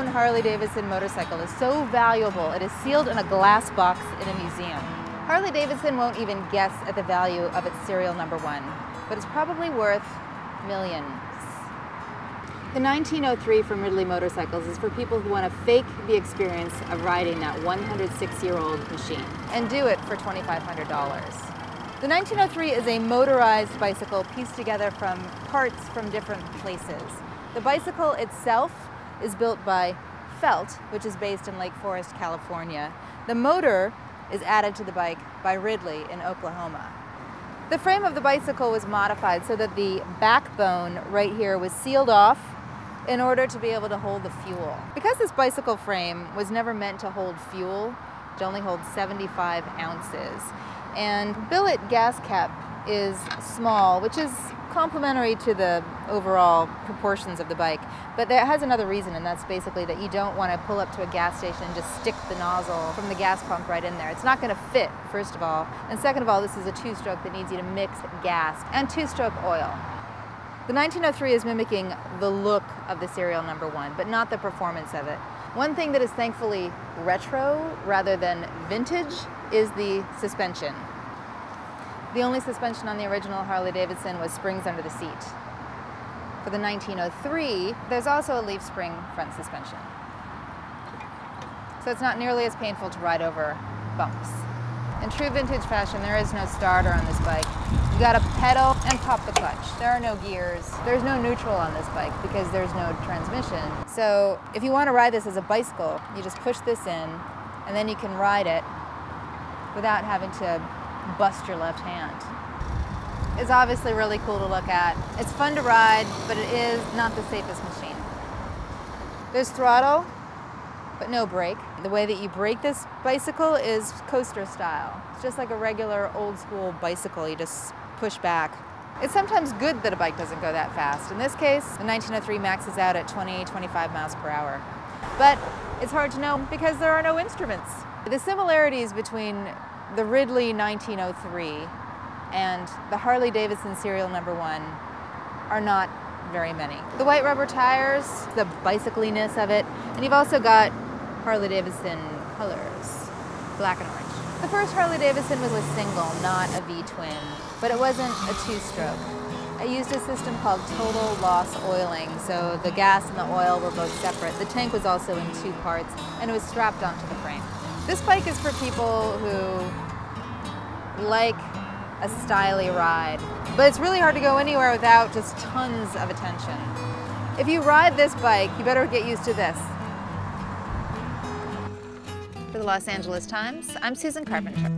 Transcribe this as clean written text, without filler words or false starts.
pre-owned Harley-Davidson motorcycle is so valuable it is sealed in a glass box in a museum. Harley-Davidson won't even guess at the value of its serial number 1, but it's probably worth millions. The 1903 from Ridley Motorcycles is for people who want to fake the experience of riding that 106-year-old machine and do it for $2,500. The 1903 is a motorized bicycle pieced together from parts from different places. The bicycle itself is built by Felt, which is based in Lake Forest, California. The motor is added to the bike by Ridley in Oklahoma. The frame of the bicycle was modified so that the backbone right here was sealed off in order to be able to hold the fuel. Because this bicycle frame was never meant to hold fuel, it only holds 75 ounces. And billet gas cap is small, which is complementary to the overall proportions of the bike, but that has another reason, and that's basically that you don't want to pull up to a gas station and just stick the nozzle from the gas pump right in there. It's not going to fit, first of all, and second of all, this is a two-stroke that needs you to mix gas and two-stroke oil. The 1903 is mimicking the look of the serial number 1, but not the performance of it. One thing that is thankfully retro rather than vintage is the suspension. The only suspension on the original Harley-Davidson was springs under the seat. For the 1903, there's also a leaf spring front suspension. So it's not nearly as painful to ride over bumps. In true vintage fashion, there is no starter on this bike. You gotta pedal and pop the clutch. There are no gears. There's no neutral on this bike because there's no transmission. So if you want to ride this as a bicycle, you just push this in and then you can ride it without having to bust your left hand. It's obviously really cool to look at. It's fun to ride, but it is not the safest machine. There's throttle, but no brake. The way that you brake this bicycle is coaster style. It's just like a regular old school bicycle. You just push back. It's sometimes good that a bike doesn't go that fast. In this case, the 1903 maxes out at 20-25 miles per hour. But it's hard to know because there are no instruments. The similarities between the Ridley 1903 and the Harley-Davidson Serial number 1 are not very many. The white rubber tires, the bicycliness of it, and you've also got Harley-Davidson colors, black and orange. The first Harley-Davidson was a single, not a V-twin, but it wasn't a two-stroke. I used a system called total loss oiling, so the gas and the oil were both separate. The tank was also in 2 parts, and it was strapped onto the frame. This bike is for people who like a styly ride, but it's really hard to go anywhere without just tons of attention. If you ride this bike, you better get used to this. For the Los Angeles Times, I'm Susan Carpenter.